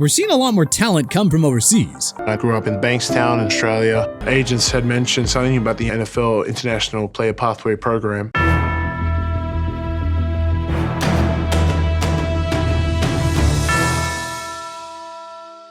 We're seeing a lot more talent come from overseas. I grew up in Bankstown, Australia. Agents had mentioned something about the NFL International Player Pathway Program.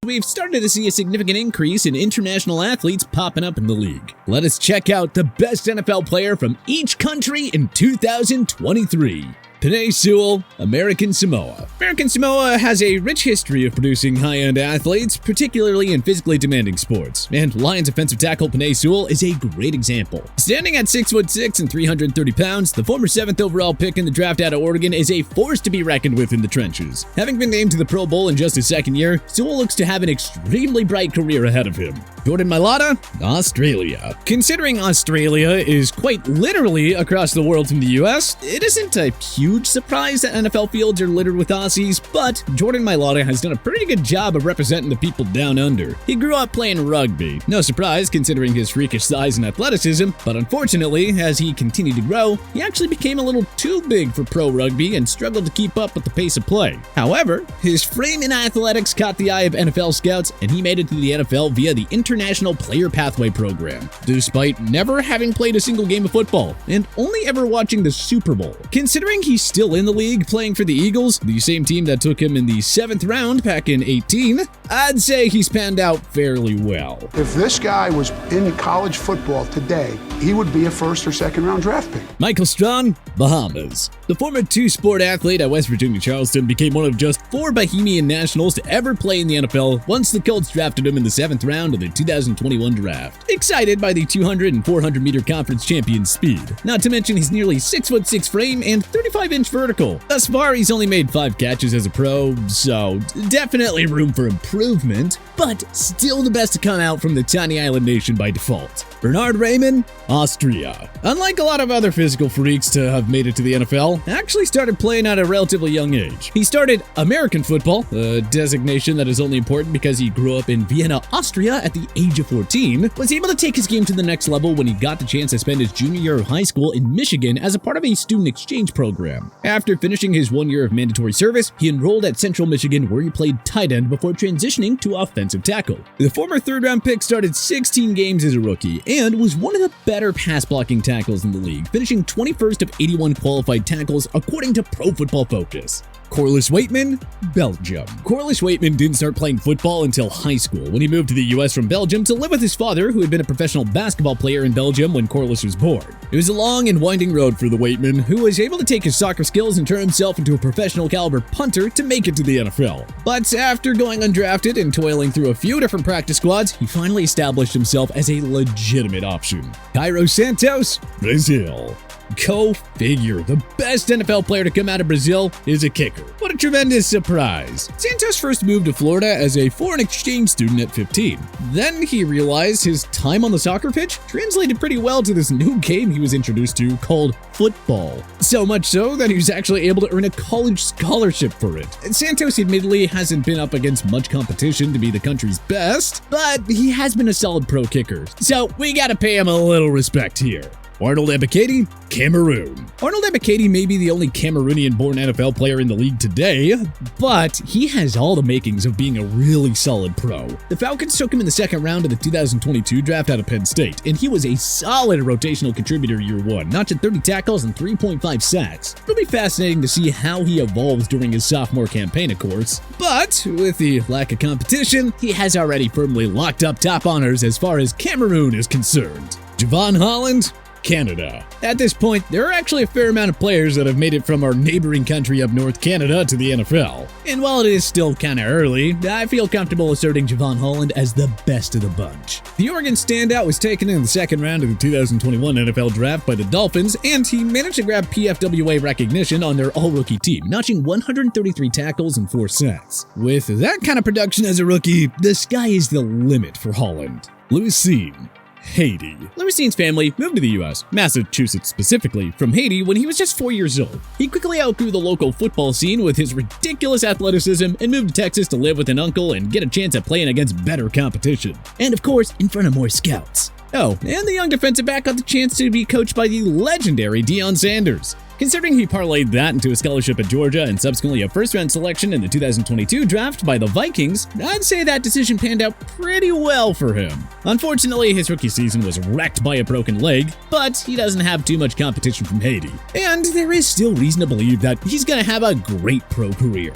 We've started to see a significant increase in international athletes popping up in the league. Let us check out the best NFL player from each country in 2023. Penei Sewell, American Samoa. American Samoa has a rich history of producing high-end athletes, particularly in physically demanding sports, and Lions offensive tackle Penei Sewell is a great example. Standing at 6'6" and 330 pounds, the former 7th overall pick in the draft out of Oregon is a force to be reckoned with in the trenches. Having been named to the Pro Bowl in just his second year, Sewell looks to have an extremely bright career ahead of him. Jordan Mailata, Australia. Considering Australia is quite literally across the world from the US, it isn't a huge surprise that NFL fields are littered with Aussies, but Jordan Mailata has done a pretty good job of representing the people down under. He grew up playing rugby. No surprise considering his freakish size and athleticism, but unfortunately, as he continued to grow, he actually became a little too big for pro rugby and struggled to keep up with the pace of play. However, his frame and athletics caught the eye of NFL scouts, and he made it to the NFL via the International Player Pathway Program, despite never having played a single game of football and only ever watching the Super Bowl. Considering he's still in the league playing for the Eagles, the same team that took him in the 7th round back in 2018, I'd say he's panned out fairly well. If this guy was in college football today, he would be a 1st or 2nd round draft pick. Michael Strawn, Bahamas. The former two-sport athlete at West Virginia Charleston became one of just 4 Bahamian nationals to ever play in the NFL once the Colts drafted him in the 7th round of the 2021 draft. Excited by the 200 and 400 meter conference champion speed, not to mention his nearly 6'6" frame and 35-inch vertical. Thus far, he's only made 5 catches as a pro, so definitely room for improvement, but still the best to come out from the tiny island nation by default. Bernard Raymond, Austria. Unlike a lot of other physical freaks to have made it to the NFL, actually started playing at a relatively young age. He started American football, a designation that is only important because he grew up in Vienna, Austria at the age of 14, was able to take his game to the next level when he got the chance to spend his junior year of high school in Michigan as a part of a student exchange program. After finishing his 1 year of mandatory service, he enrolled at Central Michigan where he played tight end before transitioning to offensive tackle. The former 3rd round pick started 16 games as a rookie and was one of the better pass-blocking tackles in the league, finishing 21st of 81 qualified tackles according to Pro Football Focus. Corliss Waitman, Belgium. Corliss Waitman didn't start playing football until high school when he moved to the US from Belgium to live with his father, who had been a professional basketball player in Belgium when Corliss was born. It was a long and winding road for the Waitman, who was able to take his soccer skills and turn himself into a professional caliber punter to make it to the NFL. But after going undrafted and toiling through a few different practice squads, he finally established himself as a legitimate option. Cairo Santos, Brazil. Go figure, the best NFL player to come out of Brazil is a kicker. What a tremendous surprise. Santos first moved to Florida as a foreign exchange student at 15. Then he realized his time on the soccer pitch translated pretty well to this new game he was introduced to called football. So much so that he was actually able to earn a college scholarship for it. Santos admittedly hasn't been up against much competition to be the country's best, but he has been a solid pro kicker. So we gotta pay him a little respect here. Arnold Ebiketie, Cameroon. Arnold Ebiketie may be the only Cameroonian-born NFL player in the league today, but he has all the makings of being a really solid pro. The Falcons took him in the 2nd round of the 2022 draft out of Penn State, and he was a solid rotational contributor year 1, notching 30 tackles and 3.5 sacks. It'll be fascinating to see how he evolves during his sophomore campaign, of course. But with the lack of competition, he has already firmly locked up top honors as far as Cameroon is concerned. Javon Holland, Canada. At this point, there are actually a fair amount of players that have made it from our neighboring country up north, Canada, to the NFL. And while it is still kinda early, I feel comfortable asserting Javon Holland as the best of the bunch. The Oregon standout was taken in the 2nd round of the 2021 NFL Draft by the Dolphins, and he managed to grab PFWA recognition on their all-rookie team, notching 133 tackles and 4 sacks. With that kind of production as a rookie, the sky is the limit for Holland. Lucene, Haiti. Lucine's family moved to the US, Massachusetts specifically, from Haiti when he was just 4 years old. He quickly outgrew the local football scene with his ridiculous athleticism and moved to Texas to live with an uncle and get a chance at playing against better competition. And of course, in front of more scouts. Oh, and the young defensive back got the chance to be coached by the legendary Deion Sanders. Considering he parlayed that into a scholarship at Georgia and subsequently a first-round selection in the 2022 draft by the Vikings, I'd say that decision panned out pretty well for him. Unfortunately, his rookie season was wrecked by a broken leg, but he doesn't have too much competition from Haiti. And there is still reason to believe that he's gonna have a great pro career.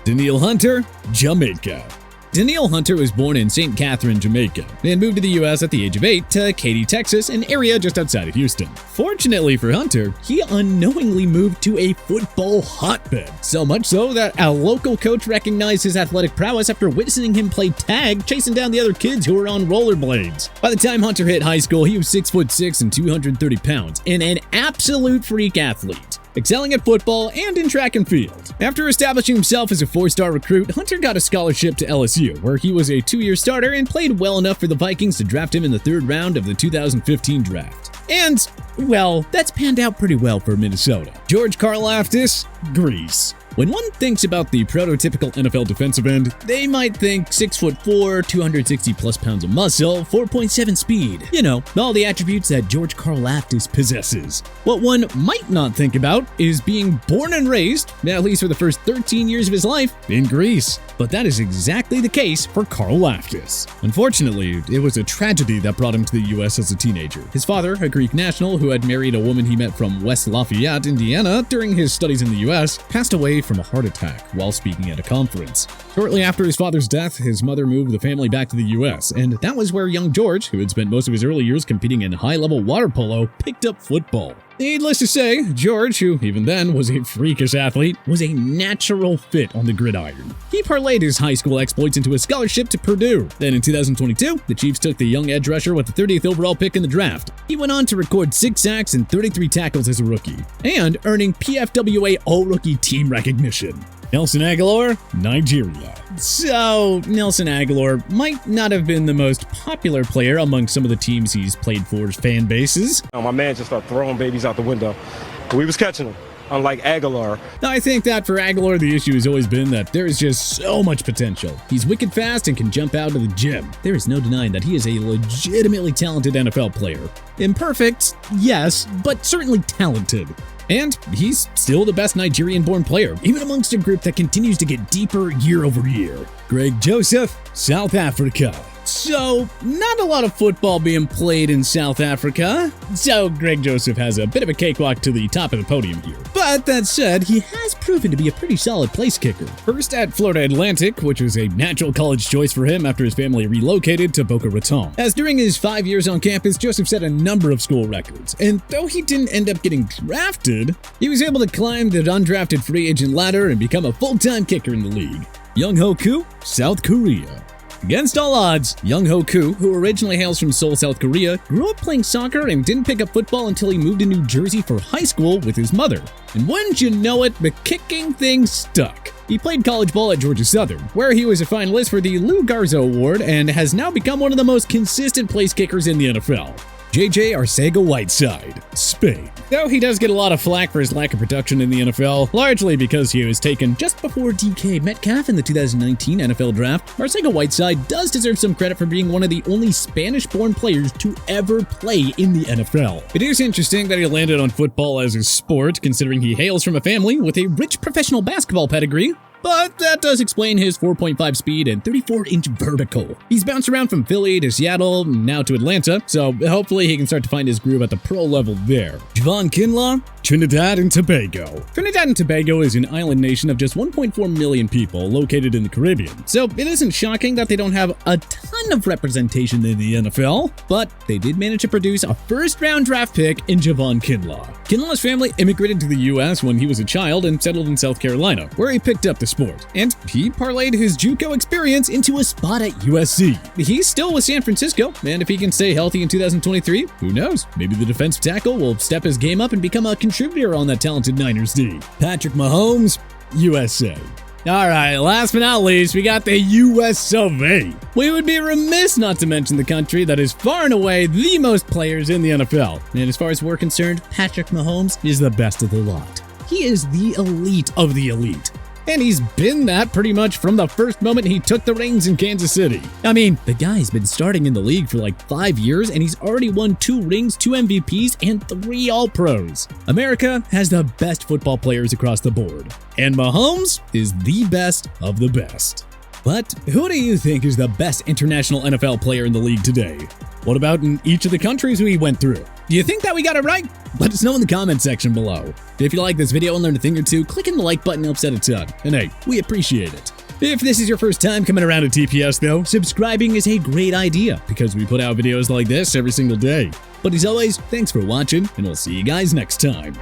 Daniil Hunter, Jamaica. Daniil Hunter was born in St. Catherine, Jamaica, and moved to the U.S. at the age of 8 to Katy, Texas, an area just outside of Houston. Fortunately for Hunter, he unknowingly moved to a football hotbed, so much so that a local coach recognized his athletic prowess after witnessing him play tag, chasing down the other kids who were on rollerblades. By the time Hunter hit high school, he was 6'6" and 230 pounds, and an absolute freak athlete, excelling at football and in track and field. After establishing himself as a 4-star recruit, Hunter got a scholarship to LSU, where he was a 2-year starter and played well enough for the Vikings to draft him in the 3rd round of the 2015 draft. And, well, that's panned out pretty well for Minnesota. George Karlaftis, Greece. When one thinks about the prototypical NFL defensive end, they might think 6'4", 260 plus pounds of muscle, 4.7 speed. You know, all the attributes that George Karlaftis possesses. What one might not think about is being born and raised, at least for the first 13 years of his life, in Greece. But that is exactly the case for Karlaftis. Unfortunately, it was a tragedy that brought him to the US as a teenager. His father, a Greek national who had married a woman he met from West Lafayette, Indiana, during his studies in the US, passed away from a heart attack while speaking at a conference. Shortly after his father's death, his mother moved the family back to the US, and that was where young George, who had spent most of his early years competing in high-level water polo, picked up football. Needless to say, George, who even then was a freakish athlete, was a natural fit on the gridiron. He parlayed his high school exploits into a scholarship to Purdue. Then in 2022, the Chiefs took the young edge rusher with the 30th overall pick in the draft. He went on to record 6 sacks and 33 tackles as a rookie, and earning PFWA All-Rookie Team recognition. Nelson Aguilar, Nigeria. So, Nelson Aguilar might not have been the most popular player among some of the teams he's played for's fan bases. My man just started throwing babies out the window. We was catching them, unlike Aguilar. I think that for Aguilar, the issue has always been that there is just so much potential. He's wicked fast and can jump out of the gym. There is no denying that he is a legitimately talented NFL player. Imperfect, yes, but certainly talented. And he's still the best Nigerian-born player, even amongst a group that continues to get deeper year over year. Greg Joseph, South Africa. So, not a lot of football being played in South Africa, so Greg Joseph has a bit of a cakewalk to the top of the podium here. But that said, he has proven to be a pretty solid place kicker. First at Florida Atlantic, which was a natural college choice for him after his family relocated to Boca Raton. As during his 5 years on campus, Joseph set a number of school records, and though he didn't end up getting drafted, he was able to climb the undrafted free agent ladder and become a full-time kicker in the league. Young-ho Koo, South Korea. Against all odds, Young-ho Koo, who originally hails from Seoul, South Korea, grew up playing soccer and didn't pick up football until he moved to New Jersey for high school with his mother. And wouldn't you know it, the kicking thing stuck. He played college ball at Georgia Southern, where he was a finalist for the Lou Garza Award and has now become one of the most consistent place kickers in the NFL. JJ Arcega-Whiteside, Spain. Though he does get a lot of flack for his lack of production in the NFL, largely because he was taken just before DK Metcalf in the 2019 NFL Draft, Arcega-Whiteside does deserve some credit for being one of the only Spanish-born players to ever play in the NFL. It is interesting that he landed on football as his sport, considering he hails from a family with a rich professional basketball pedigree, but that does explain his 4.5 speed and 34-inch vertical. He's bounced around from Philly to Seattle, now to Atlanta, so hopefully he can start to find his groove at the pro level there. Javon Kinlaw, Trinidad and Tobago. Trinidad and Tobago is an island nation of just 1.4 million people located in the Caribbean, so it isn't shocking that they don't have a ton of representation in the NFL, but they did manage to produce a first-round draft pick in Javon Kinlaw. Kinlaw's family immigrated to the U.S. when he was a child and settled in South Carolina, where he picked up the sport, and he parlayed his JUCO experience into a spot at USC. He's still with San Francisco, and if he can stay healthy in 2023, who knows? Maybe the defensive tackle will step his game up and become a contributor on that talented Niners D. Patrick Mahomes, USA. Alright, last but not least, we got the US of A. We would be remiss not to mention the country that is far and away the most players in the NFL. And as far as we're concerned, Patrick Mahomes is the best of the lot. He is the elite of the elite. And he's been that pretty much from the first moment he took the reins in Kansas City. I mean, the guy's been starting in the league for like 5 years and he's already won 2 rings, 2 MVPs, and 3 All-Pros. America has the best football players across the board, and Mahomes is the best of the best. But who do you think is the best international NFL player in the league today? What about in each of the countries we went through? Do you think that we got it right? Let us know in the comment section below. If you like this video and learned a thing or two, clicking the like button helps out a ton. And hey, we appreciate it. If this is your first time coming around to TPS though, subscribing is a great idea because we put out videos like this every single day. But as always, thanks for watching and we'll see you guys next time.